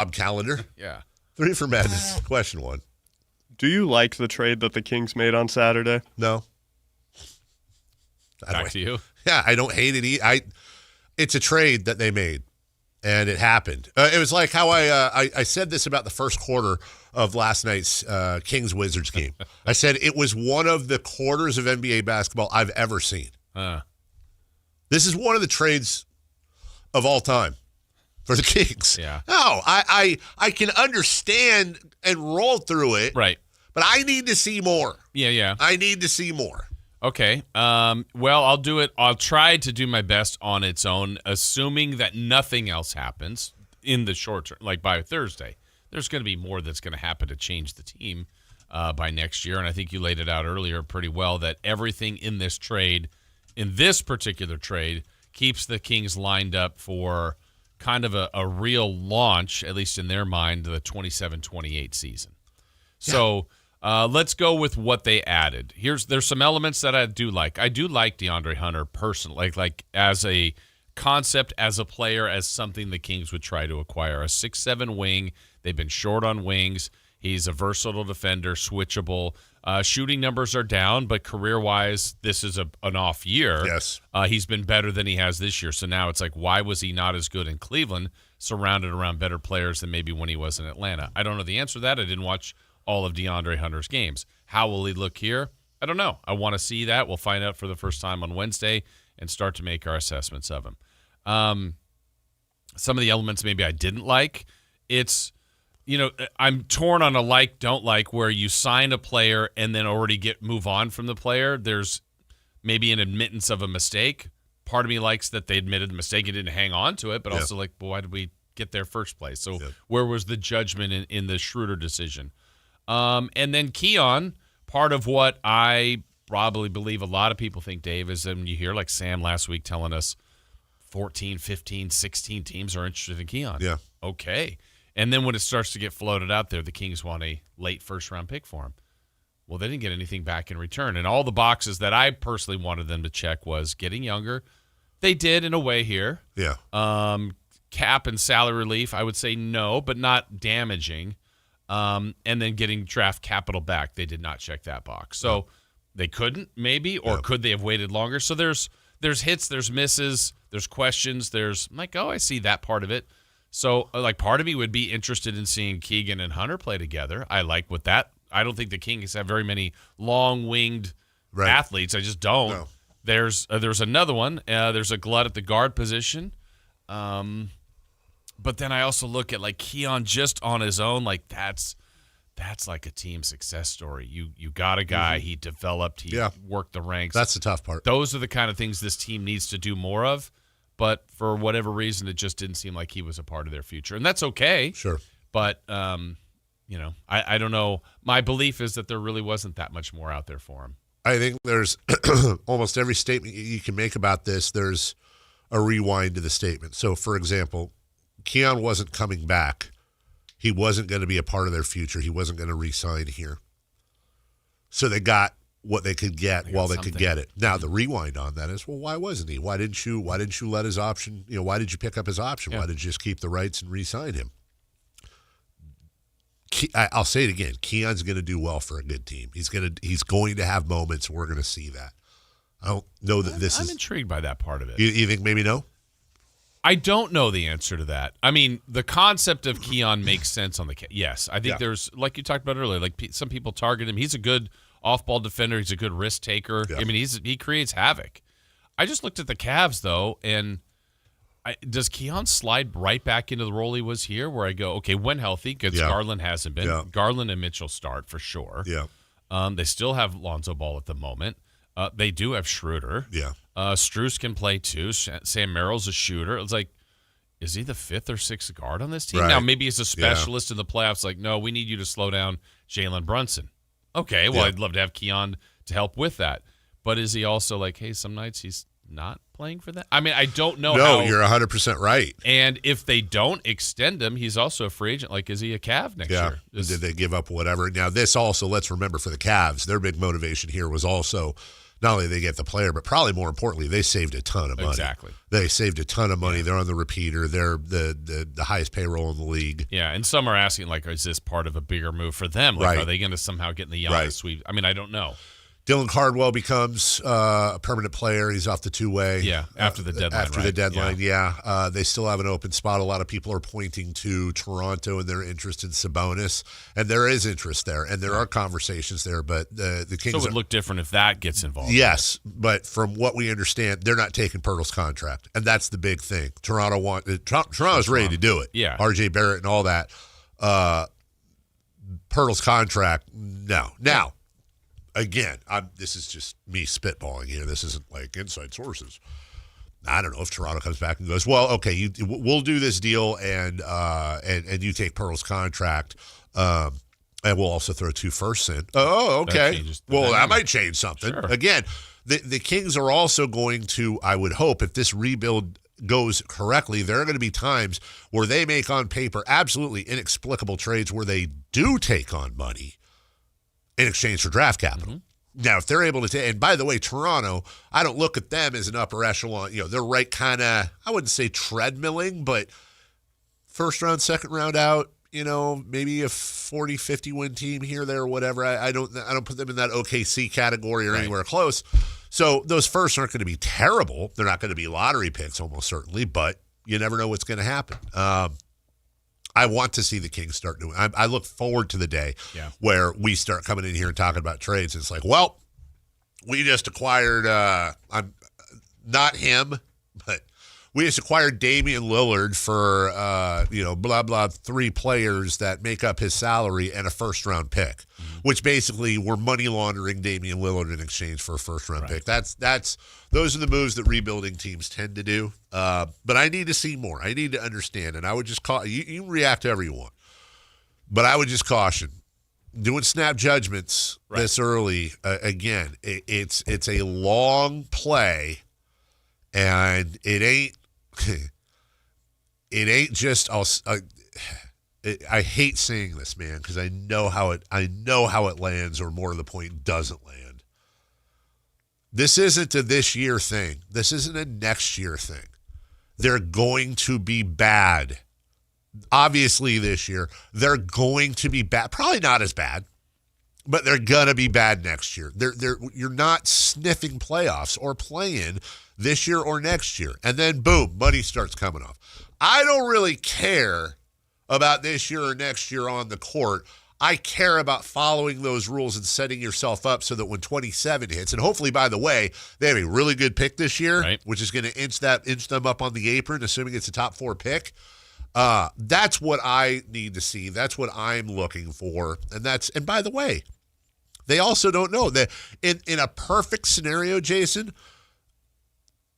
I'm calendar. Yeah. 3 for Madness. Question 1. Do you like the trade that the Kings made on Saturday? No. Back to you. Yeah, I don't hate it. It's a trade that they made, and it happened. It was like how I said this about the first quarter of last night's Kings-Wizards game. I said it was one of the quarters of NBA basketball I've ever seen. This is one of the trades of all time for the Kings. Yeah. No, I can understand and roll through it. Right. But I need to see more. Yeah. I need to see more. Okay. Well, I'll do it. I'll try to do my best on its own, assuming that nothing else happens in the short term, like by Thursday. There's going to be more that's going to happen to change the team by next year. And I think you laid it out earlier pretty well that everything in this trade, in this particular trade, keeps the Kings lined up for kind of a real launch, at least in their mind, the 27-28 season. Yeah. So let's go with what they added. There's some elements that I do like. I do like DeAndre Hunter personally, like as a concept, as a player, as something the Kings would try to acquire. A 6'7" wing. They've been short on wings. He's a versatile defender, switchable. Shooting numbers are down, but career-wise, this is an off year. Yes. He's been better than he has this year. So now it's like, why was he not as good in Cleveland, surrounded around better players than maybe when he was in Atlanta? I don't know the answer to that. I didn't watch all of DeAndre Hunter's games. How will he look here? I don't know. I want to see that. We'll find out for the first time on Wednesday and start to make our assessments of him. Some of the elements maybe I didn't like. It's, I'm torn on a like, don't like, where you sign a player and then already move on from the player. There's maybe an admittance of a mistake. Part of me likes that they admitted the mistake and didn't hang on to it, but also like, well, why did we get there first place? So where was the judgment in the Schroder decision? And then Keon, part of what I probably believe a lot of people think, Dave, is when you hear like Sam last week telling us 14, 15, 16 teams are interested in Keon. Yeah. Okay. And then when it starts to get floated out there, the Kings want a late first-round pick for him. Well, they didn't get anything back in return. And all the boxes that I personally wanted them to check was getting younger. They did in a way here. Yeah. Cap and salary relief, I would say no, but not damaging. And then getting draft capital back. They did not check that box. So they couldn't, maybe, or could they have waited longer? So there's hits, there's misses, there's questions. There's like, I see that part of it. So, like, part of me would be interested in seeing Keegan and Hunter play together. I like what that. I don't think the Kings have very many long-winged athletes. I just don't. No. There's another one. There's a glut at the guard position. But then I also look at, like, Keon just on his own. Like, that's like a team success story. You got a guy. He developed. He worked the ranks. That's the tough part. Those are the kind of things this team needs to do more of. But for whatever reason, it just didn't seem like he was a part of their future. And that's okay. Sure. But, I don't know. My belief is that there really wasn't that much more out there for him. I think there's almost every statement you can make about this, there's a rewind to the statement. So, for example, Keon wasn't coming back. He wasn't going to be a part of their future. He wasn't going to re-sign here. So they got what they could get while they could get it. Now the rewind on that is, well, why wasn't he? Why didn't you let his option, why did you pick up his option? Why did you just keep the rights and re-sign him? I'll say it again. Keon's going to do well for a good team. He's going to have moments. We're going to see that. I don't know that I'm intrigued by that part of it. You think maybe no? I don't know the answer to that. I mean, the concept of Keon makes sense on the yes. I think there's, like you talked about earlier, like some people target him. He's a good off-ball defender. He's a good risk taker. Yeah. I mean, he creates havoc. I just looked at the Cavs, though, and does Keon slide right back into the role he was here where I go, okay, when healthy, because Garland hasn't been. Yeah. Garland and Mitchell start for sure. Yeah. They still have Lonzo Ball at the moment. They do have Schroder. Yeah. Strus can play, too. Sam Merrill's a shooter. It's like, is he the 5th or 6th guard on this team? Right. Now, maybe he's a specialist in the playoffs. Like, no, we need you to slow down Jalen Brunson. Okay, well, I'd love to have Keon to help with that. But is he also like, hey, some nights he's not playing for that? I mean, I don't know how. No, you're 100% right. And if they don't extend him, he's also a free agent. Like, is he a Cav next year? Did they give up whatever? Now, this also, let's remember for the Cavs, their big motivation here was also not only they get the player, but probably more importantly, they saved a ton of money. Exactly. They saved a ton of money. Yeah. They're on the repeater. They're the highest payroll in the league. Yeah, and some are asking, like, is this part of a bigger move for them? Like, Right. are they going to somehow get in the Giannis sweep? I mean, I don't know. Dylan Cardwell becomes a permanent player. He's off the two-way. Yeah, after the deadline. After the deadline, they still have an open spot. A lot of people are pointing to Toronto and their interest in Sabonis, and there is interest there, and there are conversations there. But the Kings. So it would look different if that gets involved. Yes, but from what we understand, they're not taking Pirtle's contract, and that's the big thing. Toronto's ready to do it. Yeah, R.J. Barrett and all that. Pirtle's contract, no. Now. Again, this is just me spitballing here. This isn't like inside sources. I don't know if Toronto comes back and goes, well, okay, we'll do this deal and you take Pirtle's contract, and we'll also throw 2 firsts in. Oh, okay. Well, that might change something. Sure. Again, the Kings are also going to, I would hope, if this rebuild goes correctly, there are going to be times where they make on paper absolutely inexplicable trades where they do take on money in exchange for draft capital. Mm-hmm. Now, if they're able to and by the way, Toronto, I don't look at them as an upper echelon. They're right kind of, I wouldn't say treadmilling, but first round, second round out, maybe a 40, 50 win team here, there, whatever. I don't put them in that OKC category or anywhere close. So those firsts aren't going to be terrible. They're not going to be lottery picks almost certainly, but you never know what's going to happen. I want to see the Kings start doing it. I look forward to the day where we start coming in here and talking about trades. It's like, well, we just acquired, I'm not him, but we just acquired Damian Lillard for, blah, blah, 3 players that make up his salary and a first-round pick, which basically we're money laundering Damian Lillard in exchange for a first-round pick. Those are the moves that rebuilding teams tend to do. But I need to see more. I need to understand, and I would just call you can react to however you want, but I would just caution doing snap judgments this early. Again, it's a long play, and it ain't. It ain't just. I hate saying this, man, because I know how it lands, or more to the point, doesn't land. This isn't a this year thing. This isn't a next year thing. They're going to be bad. Obviously, this year they're going to be bad. Probably not as bad, but they're gonna be bad next year. You're not sniffing playoffs or playing this year or next year, and then boom, money starts coming off. I don't really care about this year or next year on the court. I care about following those rules and setting yourself up so that when 27 hits, and hopefully, by the way, they have a really good pick this year, which is going to inch them up on the apron, assuming it's a top 4 pick. That's what I need to see. That's what I'm looking for, and by the way, they also don't know that in a perfect scenario, Jason,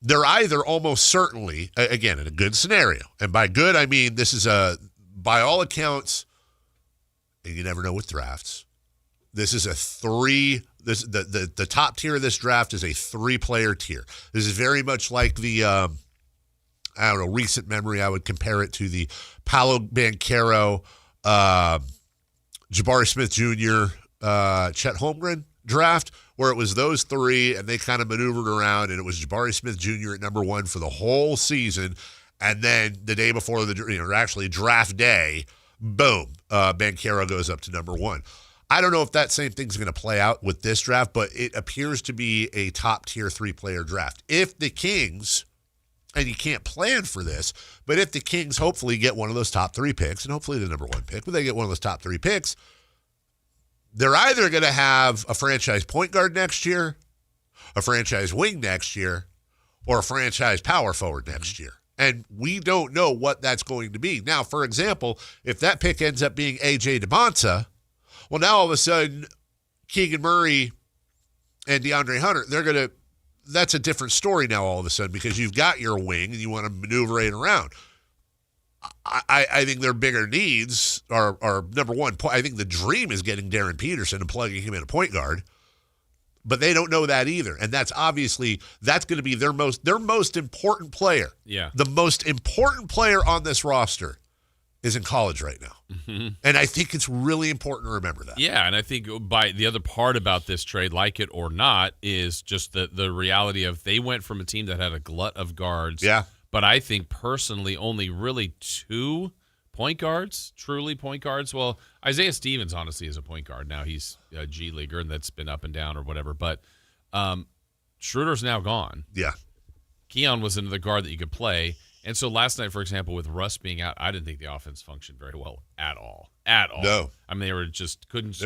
they're either almost certainly, again, in a good scenario, and by good I mean this is by all accounts, and you never know with drafts, this is the top tier of this draft is a 3-player tier. This is very much like the recent memory. I would compare it to the Paolo Banchero, Jabari Smith Jr., Chet Holmgren draft, where it was those 3 and they kind of maneuvered around, and it was Jabari Smith Jr. at number 1 for the whole season, and then the day before actually draft day, boom, Banchero goes up to number 1. I don't know if that same thing's going to play out with this draft, but it appears to be a top-tier 3-player draft. If the Kings, and you can't plan for this, but if the Kings hopefully get one of those top 3 picks, and hopefully the number 1 pick, but they get one of those top 3 picks, they're either going to have a franchise point guard next year, a franchise wing next year, or a franchise power forward next year. And we don't know what that's going to be. Now, for example, if that pick ends up being A.J. DeMonta, well, now all of a sudden, Keegan Murray and DeAndre Hunter, that's a different story now all of a sudden, because you've got your wing and you want to maneuver it around. I think their bigger needs are number 1. I think the dream is getting Darren Peterson and plugging him in a point guard, but they don't know that either. And that's going to be their most important player. Yeah. The most important player on this roster is in college right now. Mm-hmm. And I think it's really important to remember that. Yeah, and I think by the other part about this trade, like it or not, is just the reality of they went from a team that had a glut of guards. Yeah. But I think personally only really 2 point guards, truly point guards. Well, Isaiah Stevens honestly is a point guard. Now he's a G Leaguer and that's been up and down or whatever. But Schroeder's now gone. Yeah. Keon was into the guard that you could play. And so last night, for example, with Russ being out, I didn't think the offense functioned very well at all. At all. No. I mean, they were just couldn't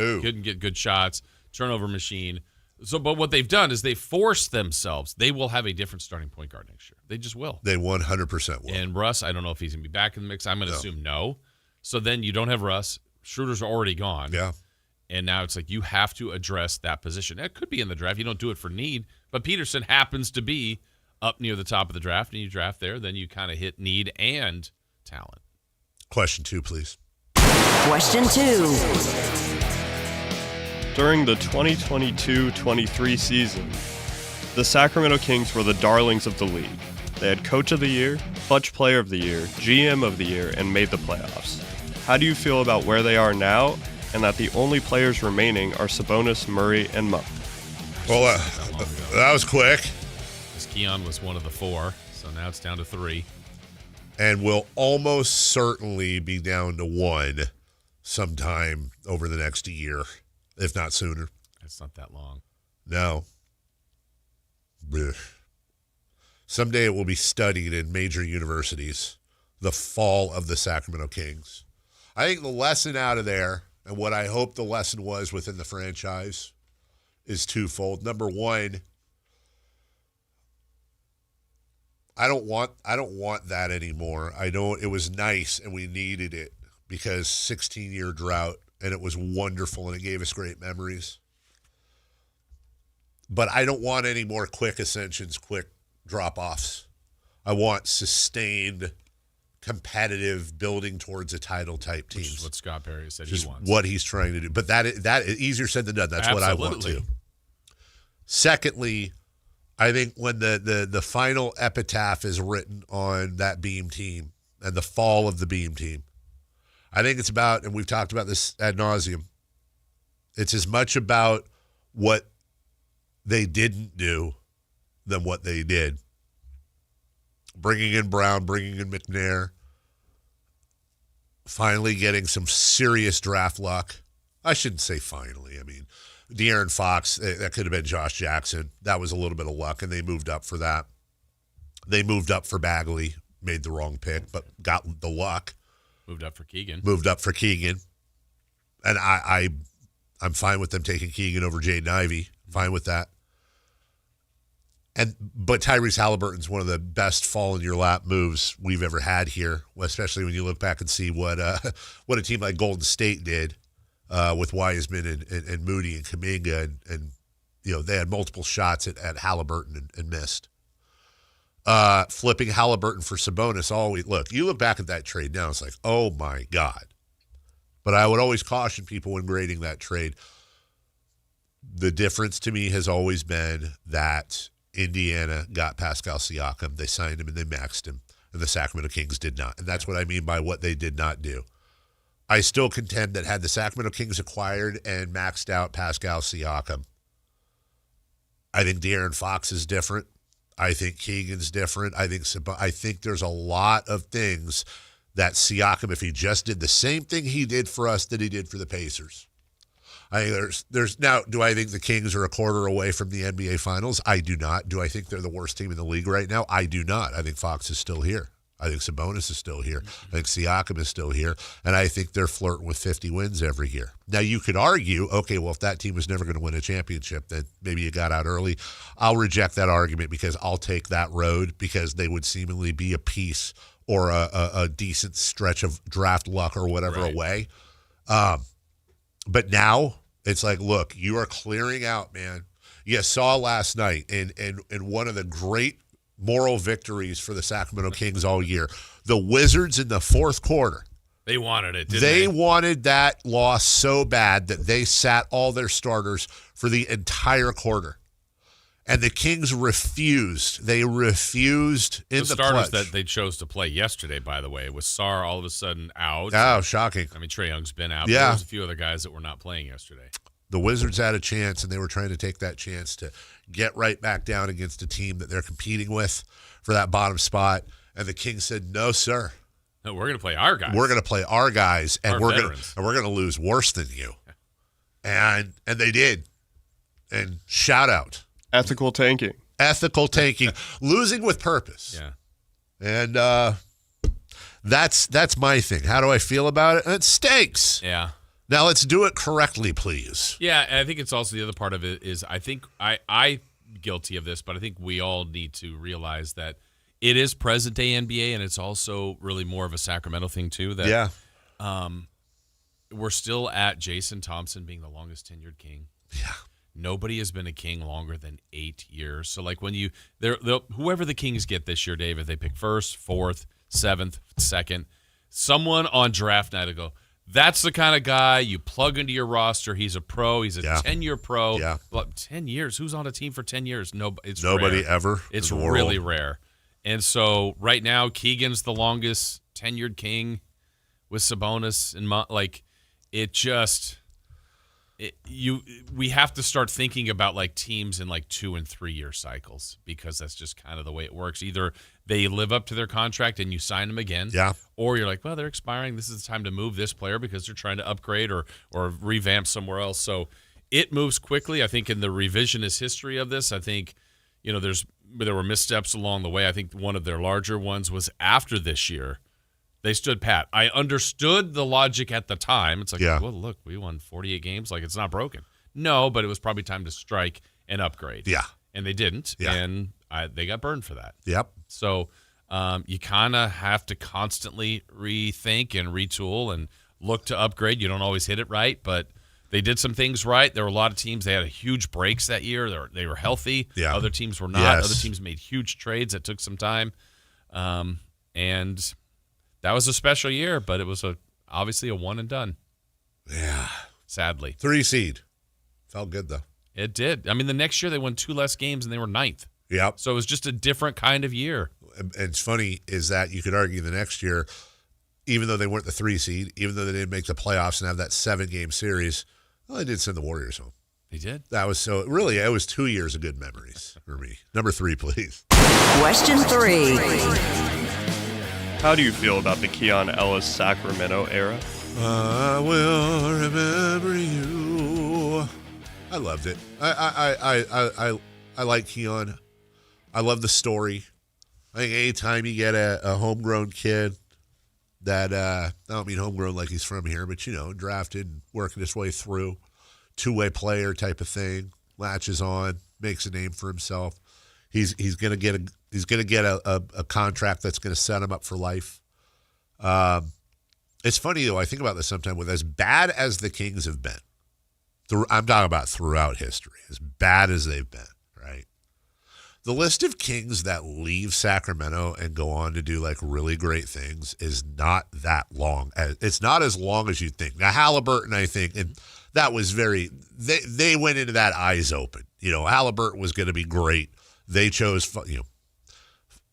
get good shots, turnover machine. So, but what they've done is they forced themselves. They will have a different starting point guard next year. They just will. They 100% will. And Russ, I don't know if he's going to be back in the mix. I'm going to assume no. So then you don't have Russ. Schroeder's already gone. Yeah. And now it's like you have to address that position. It could be in the draft. You don't do it for need. But Peterson happens to be up near the top of the draft, and you draft there, then you kind of hit need and talent. Question 2, please. Question 2. During the 2022-23 season, the Sacramento Kings were the darlings of the league. They had Coach of the Year, Clutch Player of the Year, GM of the Year, and made the playoffs. How do you feel about where they are now, and that the only players remaining are Sabonis, Murray, and Monk? Well, that was quick. Keon was one of the 4, so now it's down to 3. And will almost certainly be down to 1 sometime over the next year, if not sooner. It's not that long. No. Blech. Someday it will be studied in major universities, the fall of the Sacramento Kings. I think the lesson out of there, and what I hope the lesson was within the franchise, is twofold. Number one, I don't want that anymore. It was nice and we needed it because 16-year drought, and it was wonderful and it gave us great memories. But I don't want any more quick ascensions, quick drop-offs. I want sustained, competitive, building towards a title type teams. Which is what Scott Perry said Just he wants. what he's trying to do. But that is easier said than done. That's Absolutely. what I want to. Secondly, I think when the final epitaph is written on that Beam team and the fall of the Beam team, I think it's about, and we've talked about this ad nauseum, it's as much about what they didn't do than what they did. Bringing in Brown, bringing in McNair, finally getting some serious draft luck. I shouldn't say finally. I mean, De'Aaron Fox, that could have been Josh Jackson. That was a little bit of luck, and they moved up for that. They moved up for Bagley, made the wrong pick, but got the luck. Moved up for Keegan. And I'm fine with them taking Keegan over Jaden Ivey. Fine with that. But Tyrese Halliburton's one of the best fall-in-your-lap moves we've ever had here, especially when you look back and see what a team like Golden State did. With Wiseman and Moody and Kuminga, and they had multiple shots at Halliburton and missed. Flipping Halliburton for Sabonis, look, you look back at that trade now, it's like, oh my God. But I would always caution people when grading that trade. The difference to me has always been that Indiana got Pascal Siakam, they signed him and they maxed him, and the Sacramento Kings did not. And that's what I mean by what they did not do. I still contend that had the Sacramento Kings acquired and maxed out Pascal Siakam, I think De'Aaron Fox is different. I think Keegan's different. I think there's a lot of things that Siakam, if he just did the same thing he did for us that he did for the Pacers. I think there's now, do I think the Kings are a quarter away from the NBA Finals? I do not. Do I think they're the worst team in the league right now? I do not. I think Fox is still here. I think Sabonis is still here. I think Siakam is still here. And I think they're flirting with 50 wins every year. Now, you could argue, okay, well, if that team was never going to win a championship, then maybe you got out early. I'll reject that argument because I'll take that road because they would seemingly be a piece or a decent stretch of draft luck or whatever away. But now it's like, look, you are clearing out, man. You saw last night in one of the great moral victories for the Sacramento Kings all year. The Wizards in the fourth quarter. They wanted it, didn't they wanted that loss so bad that they sat all their starters for the entire quarter. And the Kings refused. They refused in the starters clutch. that they chose to play yesterday, by the way, was Sarr all of a sudden out. Oh, shocking. I mean, Trae Young's been out. Yeah. But there was a few other guys that were not playing yesterday. The Wizards had a chance, and they were trying to take that chance to get right back down against a team that they're competing with for that bottom spot. And the Kings said, "No, sir. No, we're going to play our guys. We're going to play our guys, and Our we're veterans. going to lose worse than you." And they did. And shout out, Ethical tanking. ethical tanking, losing with purpose. Yeah. And that's my thing. How do I feel about it? It stinks. Yeah. Now let's do it correctly, please. Yeah, and I think it's also the other part of it is I think I guilty of this, but I think we all need to realize that it is present day NBA, and it's also really more of a Sacramento thing too. That Yeah. we're still at Jason Thompson being the longest tenured king. Yeah. Nobody has been a king longer than 8 years. So like when whoever the Kings get this year, Dave, if they pick first, fourth, seventh, second, someone on draft night will go, that's the kind of guy you plug into your roster. He's a pro. He's a 10-year pro. Yeah. But 10 years? Who's on a team for 10 years? No, it's Nobody rare. ever. It's in the world. really rare. And so right now, Keegan's the longest tenured king with Sabonis. And we have to start thinking about like teams in like 2 and 3 year cycles, because that's just kind of the way it works. Either they live up to their contract and you sign them again, or you're like, well, they're expiring. This is the time to move this player because they're trying to upgrade or revamp somewhere else. So it moves quickly. I think in the revisionist history of this, I think there were missteps along the way. I think one of their larger ones was after this year. They stood pat. I understood the logic at the time. It's like, well, look, we won 48 games. Like, it's not broken. No, but it was probably time to strike and upgrade. Yeah. And they didn't. Yeah. And they got burned for that. Yep. So you kind of have to constantly rethink and retool and look to upgrade. You don't always hit it right, but they did some things right. There were a lot of teams. They had huge breaks that year. They were healthy. Yeah. Other teams were not. Yes. Other teams made huge trades that took some time. And that was a special year, but it was obviously a one and done. Yeah. Sadly. 3 seed. Felt good, though. It did. I mean, the next year they won 2 less games and they were 9th. Yep. So it was just a different kind of year. And it's funny is that you could argue the next year, even though they weren't the 3 seed, even though they didn't make the playoffs and have that 7-game series, well, they did send the Warriors home. They did. That was so, really, it was 2 years of good memories for me. Number 3, please. Question 3. How do you feel about the Keon Ellis Sacramento era? I will remember you. I loved it. I like Keon. I love the story. I think anytime you get a homegrown kid that, I don't mean homegrown like he's from here, but, drafted, working his way through, two-way player type of thing, latches on, makes a name for himself. He's going to get a contract that's going to set him up for life. It's funny, though, I think about this sometimes, with as bad as the Kings have been, I'm talking about throughout history, as bad as they've been, right? The list of Kings that leave Sacramento and go on to do like really great things is not that long. It's not as long as you think. Now, Halliburton, I think, and that was they went into that eyes open. Halliburton was going to be great. They chose,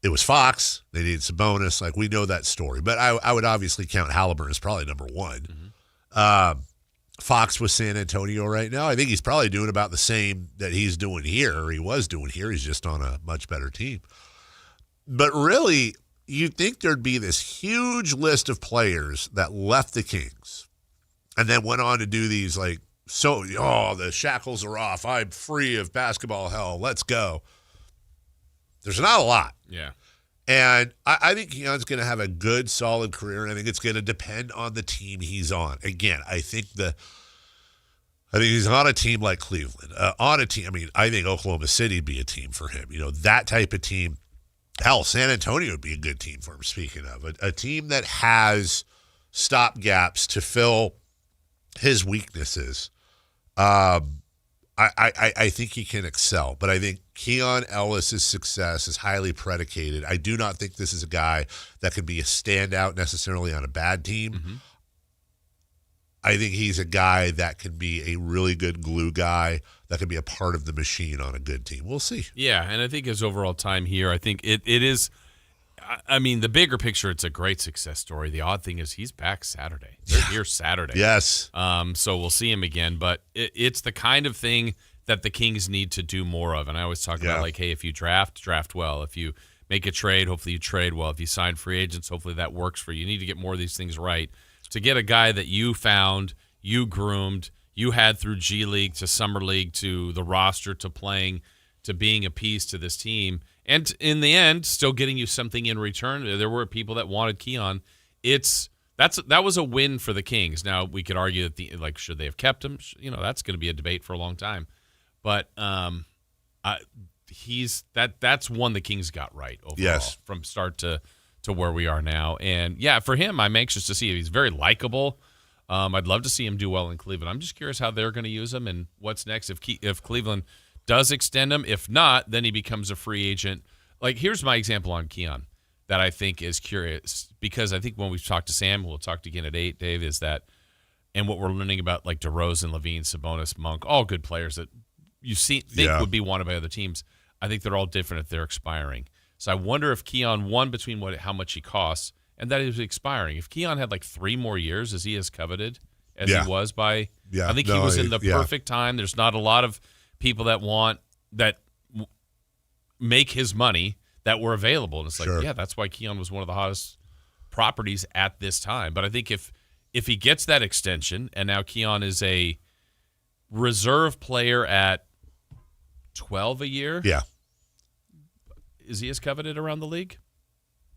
it was Fox. They needed Sabonis. Like, we know that story. But I would obviously count Halliburton as probably number 1. Mm-hmm. Fox with San Antonio right now. I think he's probably doing about the same that he's doing here, or he was doing here. He's just on a much better team. But really, you'd think there'd be this huge list of players that left the Kings and then went on to do these the shackles are off. I'm free of basketball hell. Let's go. There's not a lot. Yeah. And I think Keon's going to have a good, solid career, and I think it's going to depend on the team he's on. Again, I think he's on a team like Cleveland. I think Oklahoma City would be a team for him. That type of team. Hell, San Antonio would be a good team for him, speaking of. A team that has stop gaps to fill his weaknesses. I think he can excel, but I think Keon Ellis' success is highly predicated. I do not think this is a guy that can be a standout necessarily on a bad team. Mm-hmm. I think he's a guy that can be a really good glue guy that can be a part of the machine on a good team. We'll see. Yeah, and I think his overall time here, I think it is. I mean, the bigger picture, it's a great success story. The odd thing is he's back Saturday. They're here Saturday. Yes. So we'll see him again. But it's the kind of thing that the Kings need to do more of. And I always talk about, like, hey, if you draft well. If you make a trade, hopefully you trade well. If you sign free agents, hopefully that works for you. You need to get more of these things right. To get a guy that you found, you groomed, you had through G League to Summer League to the roster to playing to being a piece to this team, and in the end, still getting you something in return. There were people that wanted Keon. That was a win for the Kings. Now we could argue that should they have kept him? That's going to be a debate for a long time. But that's one the Kings got right overall from start to where we are now. And yeah, for him, I'm anxious to see it. He's very likable. I'd love to see him do well in Cleveland. I'm just curious how they're going to use him and what's next if Cleveland does extend him. If not, then he becomes a free agent. Like, here's my example on Keon that I think is curious, because I think when we've talked to Sam, we'll talk again at 8, Dave, is that, and what we're learning about, like DeRozan, Levine, Sabonis, Monk, all good players that you think would be wanted by other teams. I think they're all different if they're expiring. So I wonder if Keon, between how much he costs, and that is expiring. If Keon had like 3 more years, is he as coveted as he was by? Yeah, I think he was in the perfect time. There's not a lot of people that make his money that were available, and it's like, that's why Keon was one of the hottest properties at this time. But I think if he gets that extension, and now Keon is a reserve player at 12 a year, is he as coveted around the league?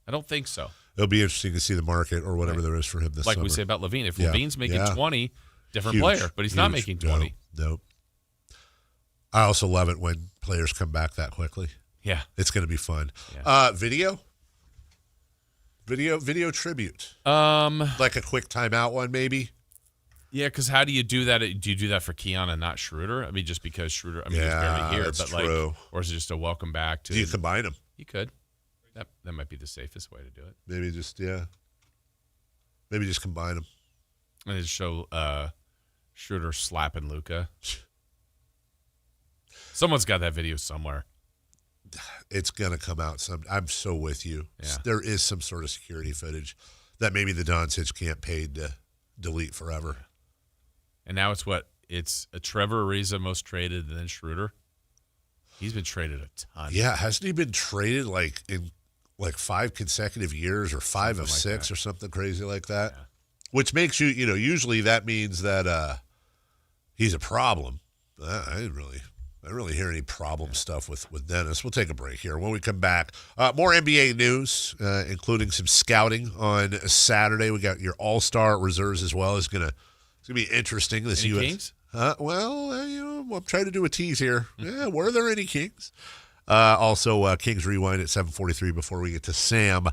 I don't think so. It'll be interesting to see the market or whatever there is for him this summer. Like we say about Levine. If Levine's making 20, different player, but he's not making 20. Nope. I also love it when players come back that quickly. Yeah. It's going to be fun. Yeah. Video tribute. Like a quick timeout one, maybe? Yeah, because how do you do that? Do you do that for Keon and not Schroder? I mean, just because Schroder, he's barely here. That's but true. Or is it just a welcome back to? Do you combine them? You could. That might be the safest way to do it. Maybe just combine them. And just show Schroder slapping Luka. Someone's got that video somewhere. It's going to come out some. I'm so with you. Yeah. There is some sort of security footage that maybe the Doncic can't pay to delete forever. And now it's a Trevor Ariza most traded, and then Schroder. He's been traded a ton. Yeah, hasn't he been traded in 5 consecutive years or 5 of 6 or something crazy like that? Yeah. Which makes you, usually that means that he's a problem. I didn't really hear any problem stuff with Dennis. We'll take a break here. When we come back, more NBA news, including some scouting on Saturday. We got your All-Star reserves as well. It's gonna be interesting. This Any US Kings? Well, I'm trying to do a tease here. Yeah, were there any Kings? Also, Kings Rewind at 7:43 before we get to Sam.